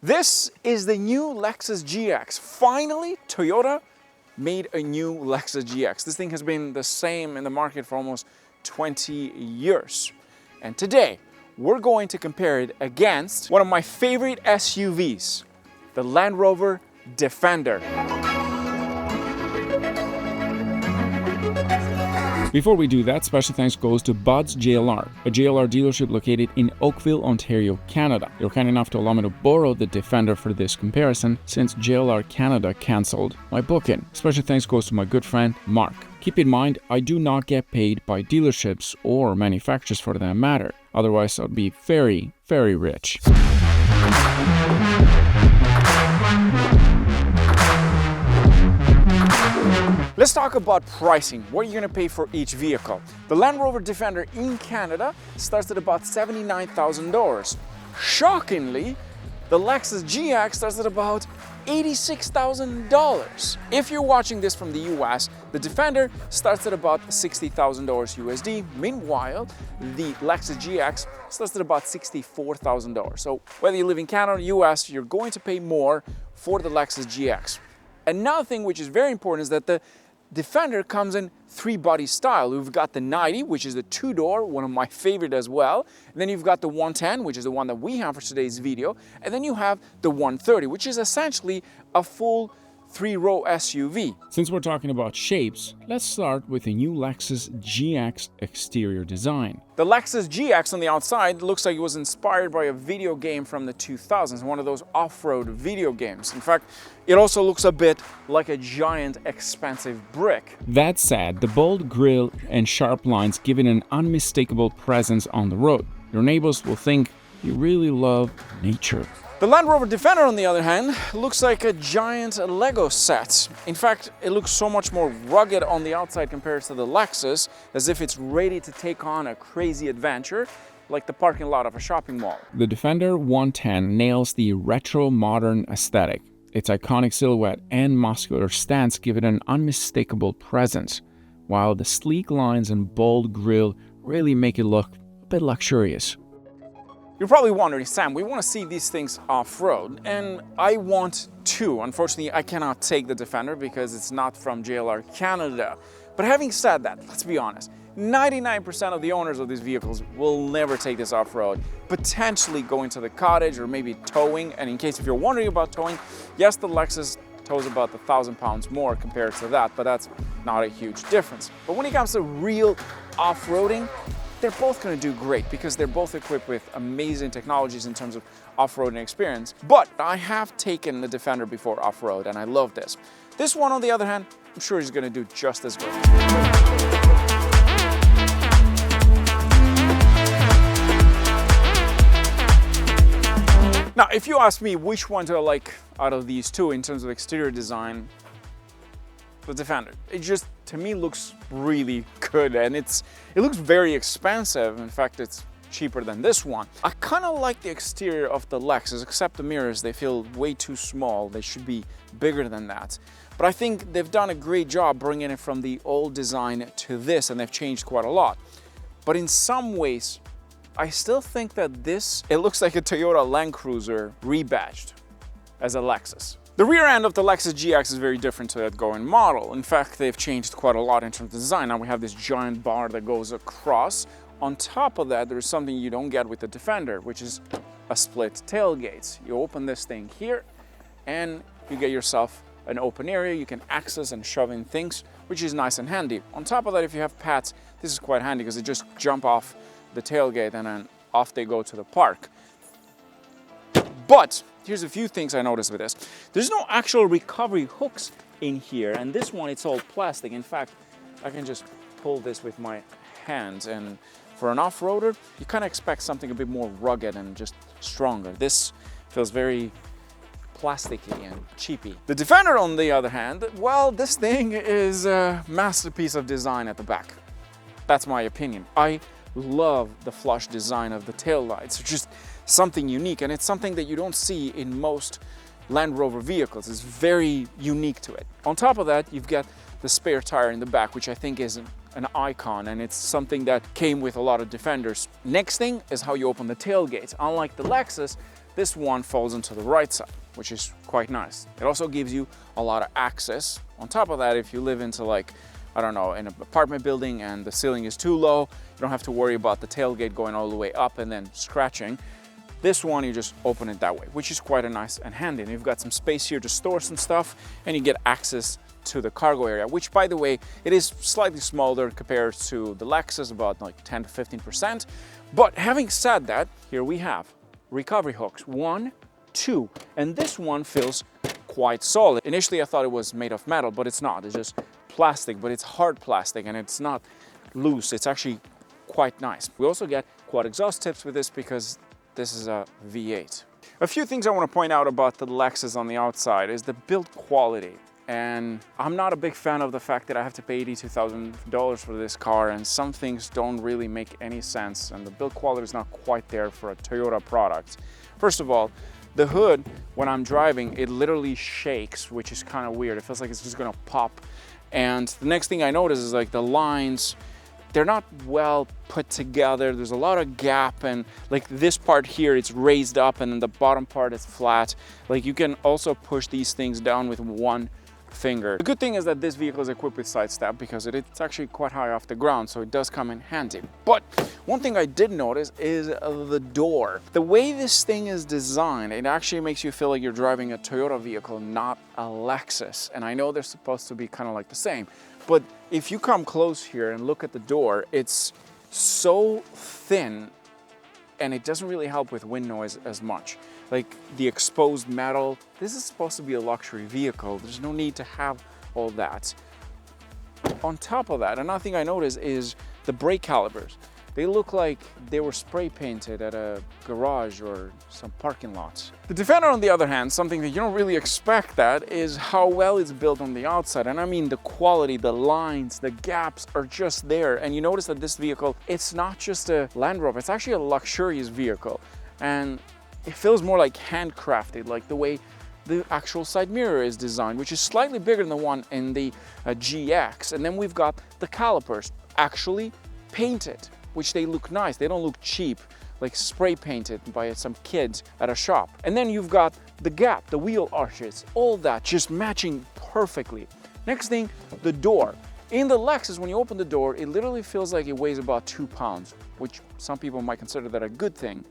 This is the new Lexus GX. Finally, Toyota made a new Lexus GX. This thing has been the same in the market for almost 20 years. And today, we're going to compare it against one of my favorite SUVs, the Land Rover Defender. Before we do that, special thanks goes to Bud's JLR, a JLR dealership located in Oakville, Ontario, Canada. They were kind enough to allow me to borrow the Defender for this comparison since JLR Canada cancelled my booking. Special thanks goes to my good friend Mark. Keep in mind, I do not get paid by dealerships or manufacturers for that matter. Otherwise, I'd be very, very rich. Let's talk about pricing. What are you going to pay for each vehicle? The Land Rover Defender in Canada starts at about $79,000. Shockingly, the Lexus GX starts at about $86,000. If you're watching this from the US, the Defender starts at about $60,000 USD. Meanwhile, the Lexus GX starts at about $64,000. So whether you live in Canada or US, you're going to pay more for the Lexus GX. Another thing which is very important is that the Defender comes in three-body style. We've got the 90, which is the two-door, one of my favorite as well. And then you've got the 110, which is the one that we have for today's video. And then you have the 130, which is essentially a full three-row SUV. Since we're talking about shapes, let's start with the new Lexus GX exterior design. The Lexus GX on the outside looks like it was inspired by a video game from the 2000s, one of those off-road video games. In fact, it also looks a bit like a giant, expensive brick. That said, the bold grille and sharp lines give it an unmistakable presence on the road. Your neighbors will think you really love nature. The Land Rover Defender, on the other hand, looks like a giant Lego set. In fact, it looks so much more rugged on the outside compared to the Lexus, as if it's ready to take on a crazy adventure, like the parking lot of a shopping mall. The Defender 110 nails the retro modern aesthetic. Its iconic silhouette and muscular stance give it an unmistakable presence, while the sleek lines and bold grille really make it look a bit luxurious. You're probably wondering, Sam, we want to see these things off-road, and I want to. Unfortunately, I cannot take the Defender because it's not from JLR Canada. But having said that, let's be honest, 99% of the owners of these vehicles will never take this off-road, potentially going to the cottage or maybe towing. And in case if you're wondering about towing, yes, the Lexus tows about 1,000 pounds more compared to that, but that's not a huge difference. But when it comes to real off-roading, they're both going to do great because they're both equipped with amazing technologies in terms of off-roading experience. But I have taken the Defender before off-road and I love this. This one, on the other hand, I'm sure is going to do just as good. Now, if you ask me which one do I like out of these two in terms of exterior design, the Defender. It just, to me, looks really good, and it looks very expensive. In fact, it's cheaper than this one. I kind of like the exterior of the Lexus, except the mirrors, they feel way too small. They should be bigger than that. But I think they've done a great job bringing it from the old design to this, and they've changed quite a lot. But in some ways, I still think that it looks like a Toyota Land Cruiser rebadged as a Lexus. The rear end of the Lexus GX is very different to that going model. In fact, they've changed quite a lot in terms of design. Now we have this giant bar that goes across. On top of that, there's something you don't get with the Defender, which is a split tailgate. You open this thing here and you get yourself an open area. You can access and shove in things, which is nice and handy. On top of that, if you have pets, this is quite handy because they just jump off the tailgate and then off they go to the park. But here's a few things I noticed with this. There's no actual recovery hooks in here, and this one, it's all plastic. In fact, I can just pull this with my hands, and for an off-roader, you kind of expect something a bit more rugged and just stronger. This feels very plasticky and cheapy. The Defender, on the other hand, well, this thing is a masterpiece of design at the back. That's my opinion. I love the flush design of the taillights. It's just something unique, and it's something that you don't see in most Land Rover vehicles. It's very unique to it. On top of that, you've got the spare tire in the back, which I think is an icon, and it's something that came with a lot of Defenders. Next thing is how you open the tailgate. Unlike the Lexus, This one falls into the right side, which is quite nice. It also gives you a lot of access. On top of that, if you live into like, I don't know, in an apartment building and the ceiling is too low, you don't have to worry about the tailgate going all the way up and then scratching. This one, you just open it that way, which is quite a nice and handy. And you've got some space here to store some stuff, and you get access to the cargo area, which, by the way, it is slightly smaller compared to the Lexus, about like 10 to 15%. But having said that, here we have recovery hooks, 1, 2, and this one feels quite solid. Initially, I thought it was made of metal, but it's not. It's just plastic, but it's hard plastic, and it's not loose. It's actually quite nice. We also get quad exhaust tips with this because this is a V8. A few things I want to point out about the Lexus on the outside is the build quality. And I'm not a big fan of the fact that I have to pay $82,000 for this car, and some things don't really make any sense, and the build quality is not quite there for a Toyota product. First of all, the hood, when I'm driving, it literally shakes, which is kind of weird. It feels like it's just gonna pop. And the next thing I notice is like the lines, they're not well put together. There's a lot of gap, and like this part here, it's raised up, and then the bottom part is flat. Like you can also push these things down with one finger. The good thing is that this vehicle is equipped with side step because it's actually quite high off the ground, so it does come in handy. But one thing I did notice is the door. The way this thing is designed, it actually makes you feel like you're driving a Toyota vehicle, not a Lexus. And I know they're supposed to be kind of like the same, but if you come close here and look at the door, it's so thin and it doesn't really help with wind noise as much. Like the exposed metal, this is supposed to be a luxury vehicle. There's no need to have all that. On top of that, another thing I noticed is the brake calipers. They look like they were spray painted at a garage or some parking lots. The Defender, on the other hand, something that you don't really expect that is how well it's built on the outside. And I mean the quality, the lines, the gaps are just there. And you notice that this vehicle, it's not just a Land Rover, it's actually a luxurious vehicle. And it feels more like handcrafted, like the way the actual side mirror is designed, which is slightly bigger than the one in the GX. And then we've got the calipers actually painted, which they look nice. They don't look cheap, like spray painted by some kids at a shop. And then you've got the gap, the wheel arches, all that just matching perfectly. Next thing, the door. In the Lexus, when you open the door, it literally feels like it weighs about 2 pounds, which some people might consider that a good thing.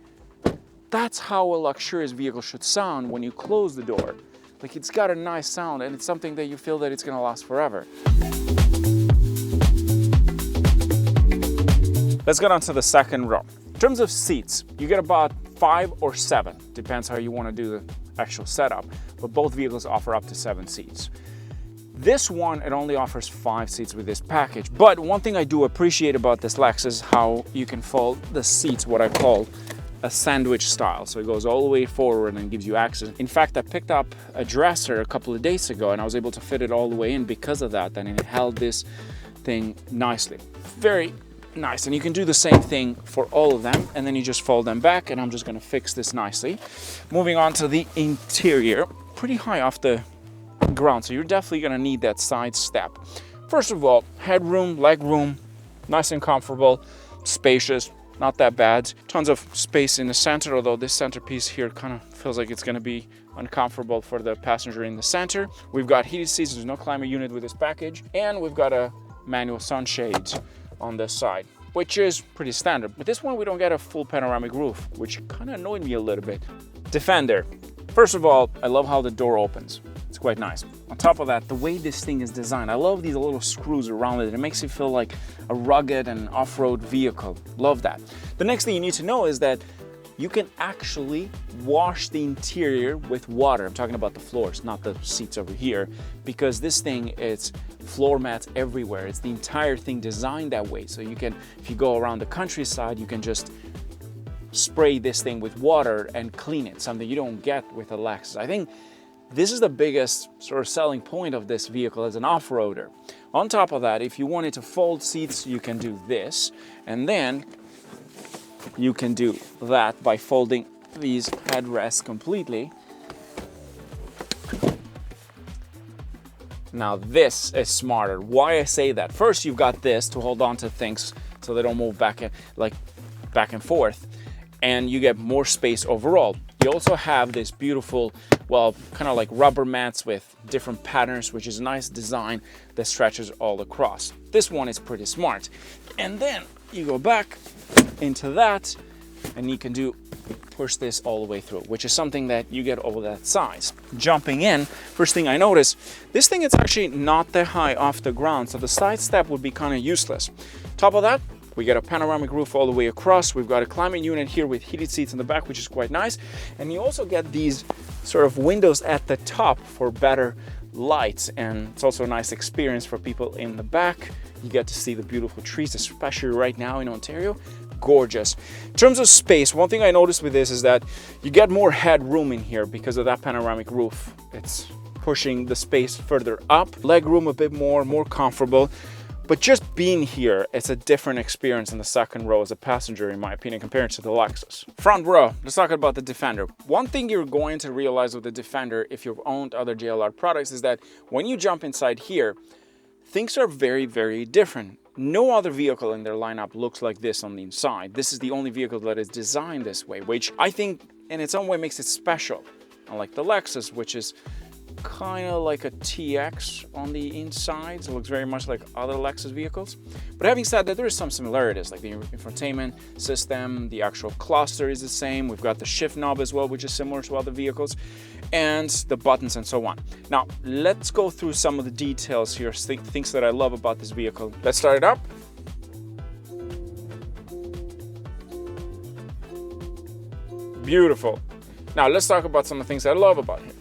That's how a luxurious vehicle should sound when you close the door. Like it's got a nice sound, and it's something that you feel that it's gonna last forever. Let's get on to the second row. In terms of seats, you get about 5 or 7, depends how you want to do the actual setup, but both vehicles offer up to 7 seats. This one, it only offers 5 seats with this package, but one thing I do appreciate about this Lexus is how you can fold the seats, what I call a sandwich style. So it goes all the way forward and gives you access. In fact, I picked up a dresser a couple of days ago and I was able to fit it all the way in because of that, and it held this thing nicely. Very nice. And you can do the same thing for all of them, and then you just fold them back, and I'm just going to fix this nicely. Moving on to the interior, pretty high off the ground, so you're definitely going to need that side step. First of all, headroom, legroom, nice and comfortable, spacious, not that bad. Tons of space in the center, although this centerpiece here kind of feels like it's going to be uncomfortable for the passenger in the center. We've got heated seats, there's no climate unit with this package, and we've got a manual sunshades on this side, which is pretty standard. But this one, we don't get a full panoramic roof, which kind of annoyed me a little bit. Defender. First of all, I love how the door opens. It's quite nice. On top of that, the way this thing is designed, I love these little screws around it. It makes it feel like a rugged and off-road vehicle. Love that. The next thing you need to know is that you can actually wash the interior with water. I'm talking about the floors, not the seats over here, because this thing, it's floor mats everywhere. It's the entire thing designed that way. So you can, if you go around the countryside, you can just spray this thing with water and clean it, something you don't get with a Lexus. I think this is the biggest sort of selling point of this vehicle as an off-roader. On top of that, if you wanted to fold seats, you can do this, and then you can do that by folding these headrests completely. Now this is smarter. Why I say that? First, you've got this to hold on to things so they don't move back and forth, and you get more space overall. You We also have this beautiful, well, kind of like rubber mats with different patterns, which is a nice design that stretches all across. This one is pretty smart. And then you go back into that and you can push this all the way through, which is something that you get over that size. Jumping in, first thing I notice, this thing is actually not that high off the ground, so the side step would be kind of useless. Top of that, we get a panoramic roof all the way across. We've got a climate unit here with heated seats in the back, which is quite nice. And you also get these sort of windows at the top for better lights, and it's also a nice experience for people in the back. You get to see the beautiful trees, especially right now in Ontario. Gorgeous. In terms of space, one thing I noticed with this is that you get more headroom in here because of that panoramic roof. It's pushing the space further up, leg room a bit more comfortable. But just being here, it's a different experience in the second row as a passenger, in my opinion, compared to the Lexus. Front row, let's talk about the Defender. One thing you're going to realize with the Defender, if you've owned other JLR products, is that when you jump inside here, things are very, very different. No other vehicle in their lineup looks like this on the inside. This is the only vehicle that is designed this way, which I think in its own way makes it special. Unlike the Lexus, which is kind of like a TX on the inside, so it looks very much like other Lexus vehicles. But having said that, there is some similarities, like the infotainment system, the actual cluster is the same. We've got the shift knob as well, which is similar to other vehicles, and the buttons and so on. Now, let's go through some of the details here, things that I love about this vehicle. Let's start it up. Beautiful. Now, let's talk about some of the things I love about it.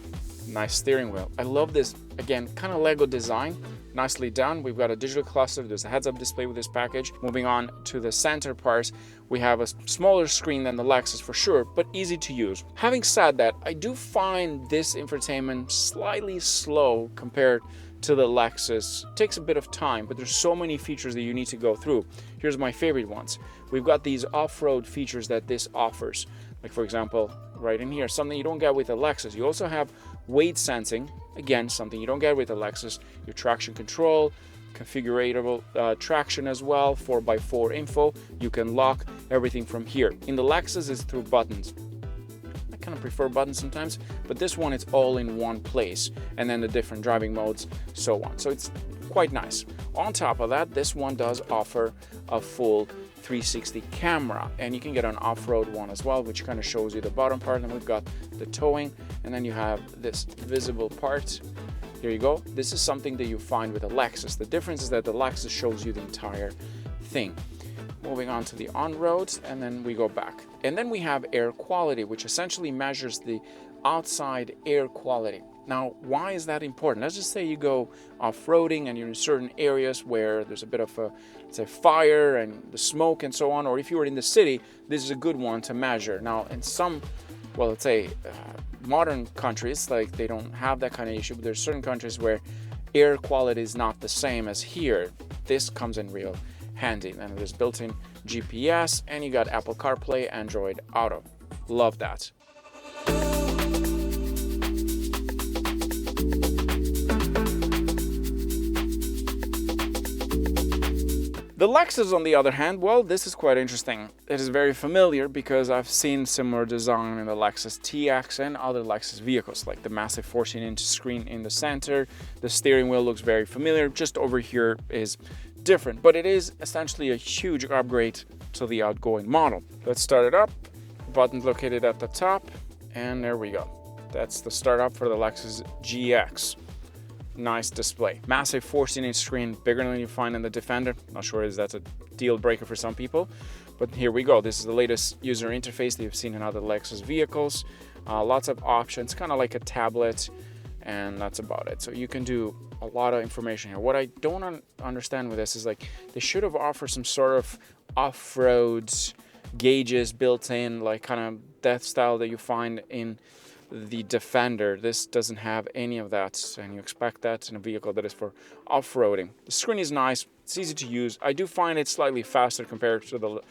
Nice steering wheel. I love this, again, kind of Lego design, nicely done. We've got a digital cluster, there's a heads-up display with this package. Moving on to the center part, we have a smaller screen than the Lexus for sure, but easy to use. Having said that, I do find this infotainment slightly slow compared to the Lexus. It takes a bit of time, but there's so many features that you need to go through. Here's my favorite ones. We've got these off-road features that this offers. Like for example, right in here, something you don't get with the Lexus. You also have weight sensing, again, something you don't get with the Lexus. Your traction control, configurable traction as well, 4x4 info. You can lock everything from here. In the Lexus, it's through buttons. I kind of prefer buttons sometimes, but this one, it's all in one place, and then the different driving modes, so on. So it's quite nice. On top of that, this one does offer a full 360 camera, and you can get an off-road one as well, which kind of shows you the bottom part. And we've got the towing, and then you have this visible part. Here you go. This is something that you find with a Lexus. The difference is that the Lexus shows you the entire thing. Moving on to the on-road, and then we go back. And then we have air quality, which essentially measures the outside air quality. Now, why is that important? Let's just say you go off-roading and you're in certain areas where there's a bit of a, say, fire and the smoke and so on, or if you were in the city, this is a good one to measure. Now, in some, well, let's say modern countries, like they don't have that kind of issue, but there's certain countries where air quality is not the same as here. This comes in real handy, and there's built-in GPS, and you got Apple CarPlay, Android Auto. Love that. The Lexus, on the other hand, well, this is quite interesting. It is very familiar because I've seen similar design in the Lexus TX and other Lexus vehicles, like the massive 14-inch screen in the center. The steering wheel looks very familiar. Just over here is different, but it is essentially a huge upgrade to the outgoing model. Let's start it up. Button located at the top, and there we go. That's the startup for the Lexus GX. Nice display. Massive 14-inch screen, bigger than you find in the Defender. Not sure if that's a deal breaker for some people, but here we go. This is the latest user interface that you've seen in other Lexus vehicles. Lots of options, kind of like a tablet, and that's about it. So you can do a lot of information here. What I don't understand with this is, like, they should have offered some sort of off-road gauges built in, like kind of death style that you find in the Defender. This doesn't have any of that, and you expect that in a vehicle that is for off-roading. The screen is nice, it's easy to use. I do find it slightly faster compared to the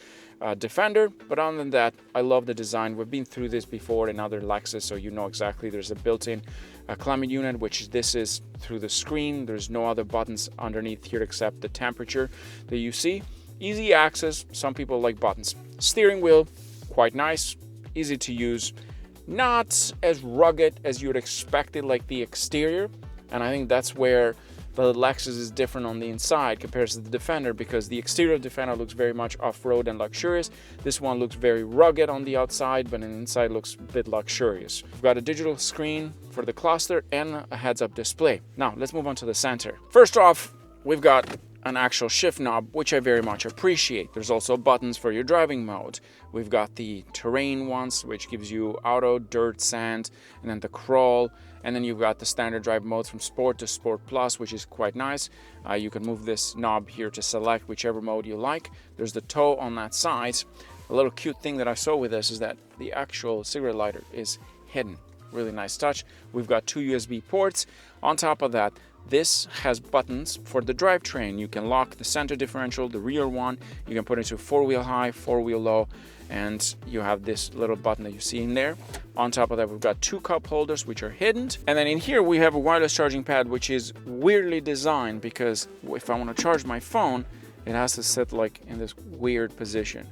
Defender, but other than that, I love the design. We've been through this before in other Lexus, so you know exactly. There's a built-in climate unit, which this is through the screen. There's no other buttons underneath here except the temperature that you see. Easy access, some people like buttons. Steering wheel, quite nice, easy to use. not as rugged as you'd expect it, like the exterior. And I think that's where the Lexus is different on the inside compared to the Defender, because the exterior of the Defender looks very much off-road and luxurious. This one looks very rugged on the outside, but on the inside looks a bit luxurious. We've got a digital screen for the cluster and a heads-up display. Now, let's move on to the center. First off, we've got an actual shift knob, which I very much appreciate. There's also buttons for your driving mode. We've got the terrain ones, which gives you auto, dirt, sand, and then the crawl. And then you've got the standard drive modes from Sport to Sport Plus, which is quite nice. You can move this knob here to select whichever mode you like. There's the tow on that side. A little cute thing that I saw with this is that the actual cigarette lighter is hidden. Really nice touch. We've got 2 USB ports. On top of that, this has buttons for the drivetrain. You can lock the center differential, the rear one. You can put it to 4-wheel high, 4-wheel low, and you have this little button that you see in there. On top of that, we've got 2 cup holders, which are hidden. And then in here, we have a wireless charging pad, which is weirdly designed, because if I want to charge my phone, it has to sit like in this weird position.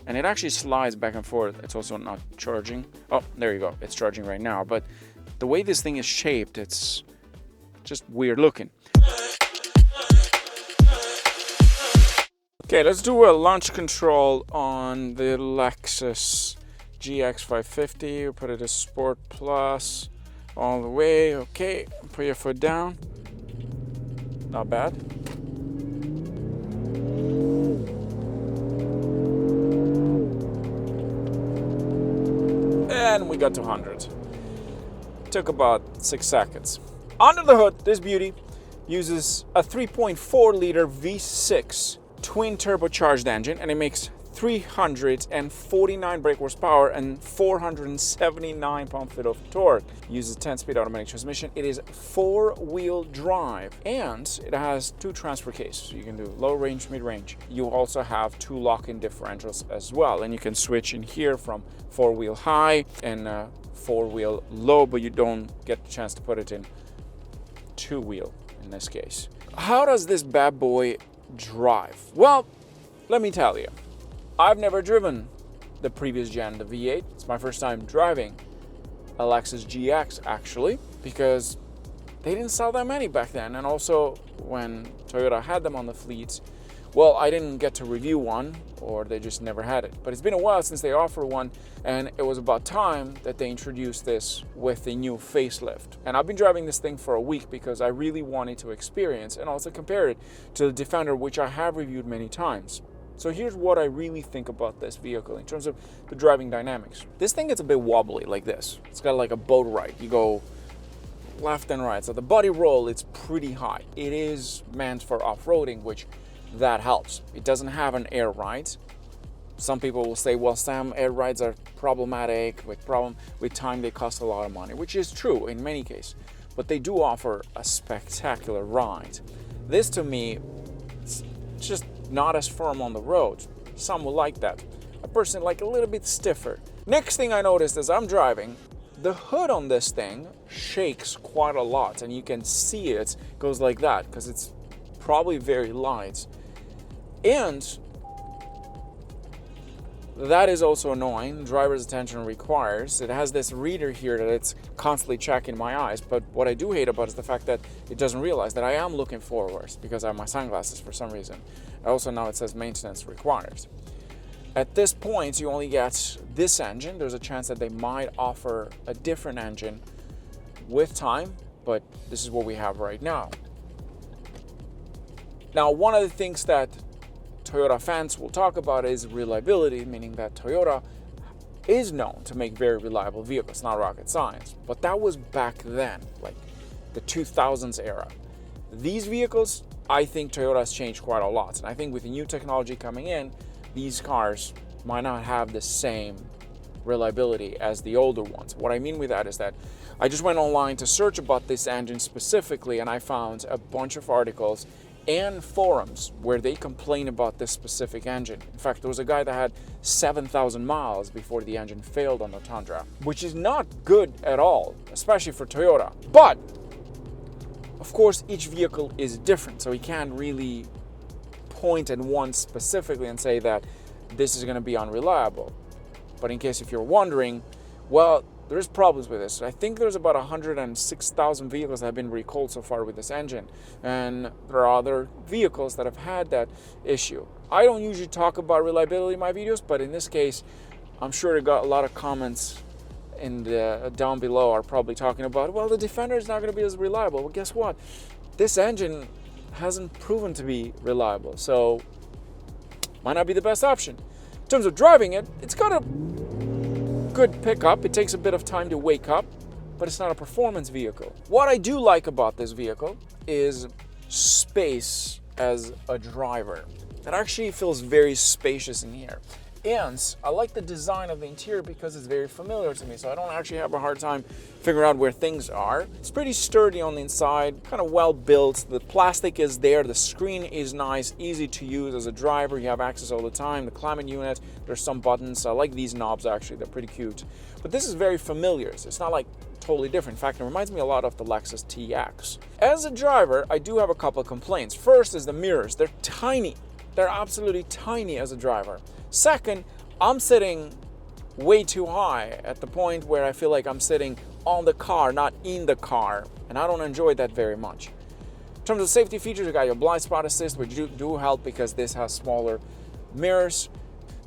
And it actually slides back and forth. It's also not charging. Oh, there you go. It's charging right now. But the way this thing is shaped, it's just weird looking. Okay, let's do a launch control on the Lexus GX550. We'll put it as Sport Plus all the way. Okay, put your foot down. Not bad. And we got to 100. Took about 6 seconds. Under the hood, this beauty uses a 3.4 liter V6 twin turbocharged engine, and it makes 349 brake horsepower and 479 pound-feet of torque. It uses 10-speed automatic transmission. It is 4-wheel drive, and it has 2 transfer cases. You can do low range, mid range. You also have 2 lock-in differentials as well, and you can switch in here from 4-wheel high and 4-wheel low, but you don't get the chance to put it in 2-wheel in this case. How does this bad boy drive? Well, let me tell you. I've never driven the previous gen, the V8. It's my first time driving a Lexus GX, actually, because they didn't sell that many back then. And also, when Toyota had them on the fleet, well, I didn't get to review one, or they just never had it. But it's been a while since they offered one, and it was about time that they introduced this with a new facelift. And I've been driving this thing for a week because I really wanted to experience and also compare it to the Defender, which I have reviewed many times. So here's what I really think about this vehicle in terms of the driving dynamics. This thing gets a bit wobbly like this. It's got like a boat ride. You go left and right. So the body roll, it's pretty high. It is meant for off-roading, which that helps. It doesn't have an air ride. Some people will say, well, Sam, air rides are problematic. With time, they cost a lot of money, which is true in many cases. But they do offer a spectacular ride. This, to me, it's just not as firm on the road. Some will like that. A person like a little bit stiffer. Next thing I noticed as I'm driving, the hood on this thing shakes quite a lot, and you can see it goes like that because it's probably very light. And that is also annoying. Driver's attention requires. It has this reader here that it's constantly checking my eyes, but what I do hate about it is the fact that it doesn't realize that I am looking forwards because I have my sunglasses for some reason. Also now it says maintenance required. At this point, you only get this engine. There's a chance that they might offer a different engine with time, but this is what we have right now. Now, one of the things that Toyota fans will talk about is reliability, meaning that Toyota is known to make very reliable vehicles, not rocket science. But that was back then, like the 2000s era. These vehicles, I think Toyota has changed quite a lot. And I think with the new technology coming in, these cars might not have the same reliability as the older ones. What I mean with that is that I just went online to search about this engine specifically, and I found a bunch of articles and forums where they complain about this specific engine. In fact, there was a guy that had 7,000 miles before the engine failed on the Tundra, which is not good at all, especially for Toyota. But, of course, each vehicle is different, so we can't really point at one specifically and say that this is going to be unreliable. But in case if you're wondering, well, there's problems with this. I think there's about 106,000 vehicles that have been recalled so far with this engine, and there are other vehicles that have had that issue. I don't usually talk about reliability in my videos, but in this case, I'm sure I got a lot of comments down below are probably talking about, well, the Defender is not going to be as reliable. Well, guess what? This engine hasn't proven to be reliable, so might not be the best option. In terms of driving it, it's got a good pickup. It takes a bit of time to wake up, but it's not a performance vehicle. What I do like about this vehicle is space as a driver. It actually feels very spacious in here. And I like the design of the interior because it's very familiar to me, so I don't actually have a hard time figuring out where things are. It's pretty sturdy on the inside, kind of well built. The plastic is there, the screen is nice, easy to use as a driver. You have access all the time. The climate unit, there's some buttons. I like these knobs actually, they're pretty cute. But this is very familiar, so it's not like totally different. In fact, it reminds me a lot of the Lexus TX. As a driver, I do have a couple of complaints. First is the mirrors. They're tiny. They're absolutely tiny as a driver. Second, I'm sitting way too high at the point where I feel like I'm sitting on the car, not in the car, and I don't enjoy that very much. In terms of safety features, you got your blind spot assist, which do help because this has smaller mirrors.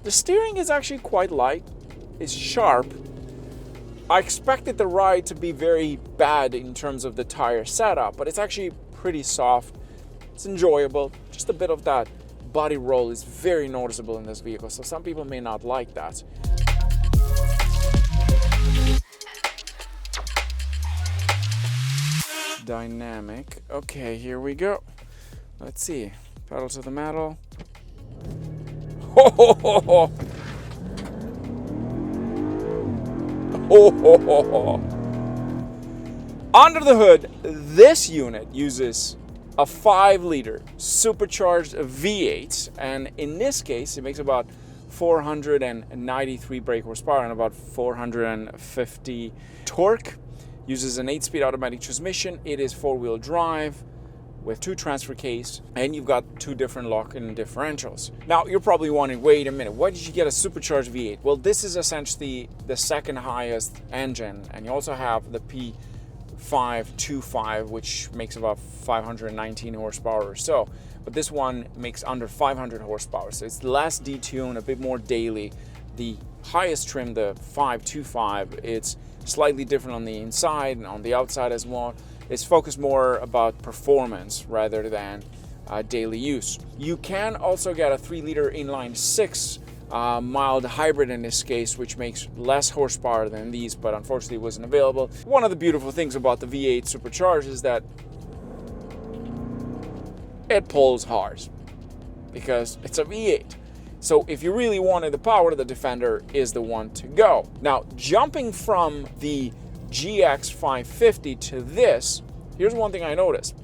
The steering is actually quite light. It's sharp. I expected the ride to be very bad in terms of the tire setup, but it's actually pretty soft. It's enjoyable. Just a bit of that body roll is very noticeable in this vehicle, so some people may not like that. Dynamic. Okay, here we go. Let's see. Pedal to the metal. Ho ho ho ho. Ho ho ho ho. Under the hood, this unit uses a 5-liter supercharged V8, and in this case it makes about 493 brake horsepower and about 450 torque. Uses an 8-speed automatic transmission. It is 4-wheel drive with 2 transfer case, and you've got 2 different lock-in differentials. Now you're probably wondering, wait a minute, why did you get a supercharged V8? Well, this is essentially the second highest engine, and you also have the P525, which makes about 519 horsepower or so, but this one makes under 500 horsepower, so it's less detuned, a bit more daily. The highest trim, the 525, it's slightly different on the inside and on the outside as well. It's focused more about performance rather than daily use. You can also get a 3-liter inline-6 mild hybrid in this case, which makes less horsepower than these, but unfortunately it wasn't available. One of the beautiful things about the V8 supercharged is that it pulls hard because it's a V8. So if you really wanted the power, the Defender is the one to go. Now, jumping from the GX550 to this, here's one thing I noticed.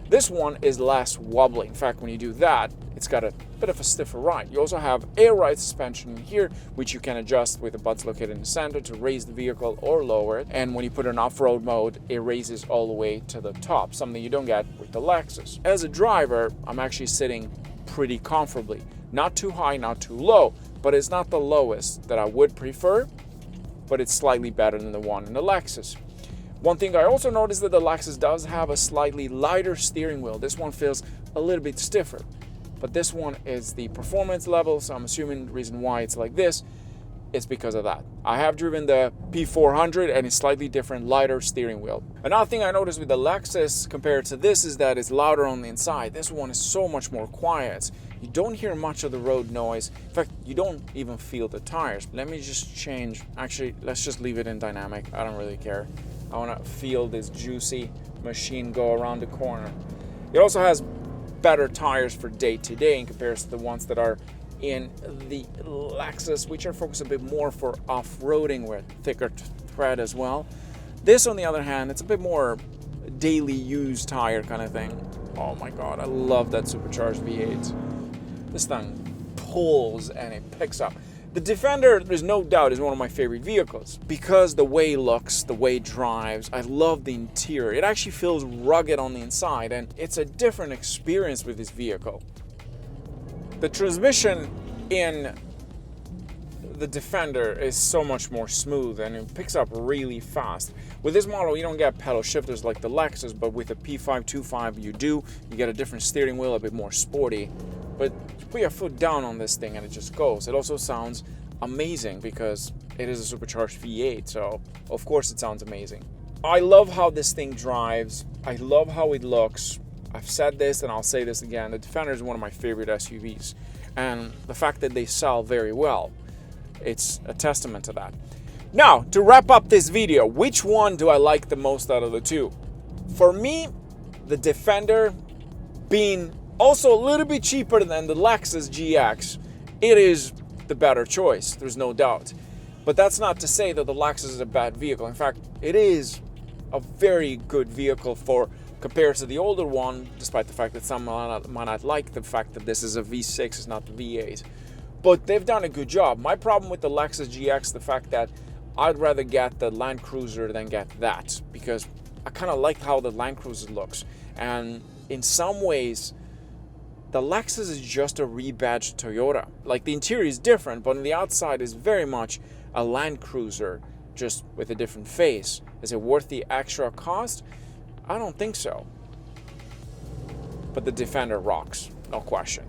This one is less wobbly. In fact, when you do that, it's got a bit of a stiffer ride. You also have air ride suspension here, which you can adjust with the buttons located in the center to raise the vehicle or lower it. And when you put it in off-road mode, it raises all the way to the top, something you don't get with the Lexus. As a driver, I'm actually sitting pretty comfortably. Not too high, not too low, but it's not the lowest that I would prefer, but it's slightly better than the one in the Lexus. One thing I also noticed that the Lexus does have a slightly lighter steering wheel. This one feels a little bit stiffer, but this one is the performance level, so I'm assuming the reason why it's like this is because of that. I have driven the P400 and it's slightly different, lighter steering wheel. Another thing I noticed with the Lexus compared to this is that it's louder on the inside. This one is so much more quiet. You don't hear much of the road noise. In fact, you don't even feel the tires. Let me just change. Actually, let's just leave it in dynamic. I don't really care. I want to feel this juicy machine go around the corner. It also has better tires for day-to-day in comparison to the ones that are in the Lexus, which are focused a bit more for off-roading with thicker tread as well. This, on the other hand, it's a bit more daily use tire kind of thing. Oh my god, I love that supercharged V8. This thing pulls and it picks up. The Defender, there's no doubt, is one of my favorite vehicles because the way it looks, the way it drives. I love the interior. It actually feels rugged on the inside, and it's a different experience with this vehicle. The transmission in the Defender is so much more smooth and it picks up really fast. With this model, you don't get pedal shifters like the Lexus, but with the P525 you do. You get a different steering wheel, a bit more sporty. But you put your foot down on this thing and it just goes. It also sounds amazing because it is a supercharged V8, so of course it sounds amazing. I love how this thing drives. I love how it looks. I've said this and I'll say this again. The Defender is one of my favorite SUVs. And the fact that they sell very well, it's a testament to that. Now, to wrap up this video, which one do I like the most out of the two? For me, the Defender, being also a little bit cheaper than the Lexus GX, it is the better choice, there's no doubt. But that's not to say that the Lexus is a bad vehicle. In fact, it is a very good vehicle compared to the older one, despite the fact that some might not like the fact that this is a V6, it's not the V8. But they've done a good job. My problem with the Lexus GX, the fact that I'd rather get the Land Cruiser than get that, because I kind of like how the Land Cruiser looks. And in some ways, the Lexus is just a rebadged Toyota. Like, the interior is different, but on the outside is very much a Land Cruiser, just with a different face. Is it worth the extra cost? I don't think so. But the Defender rocks, no question.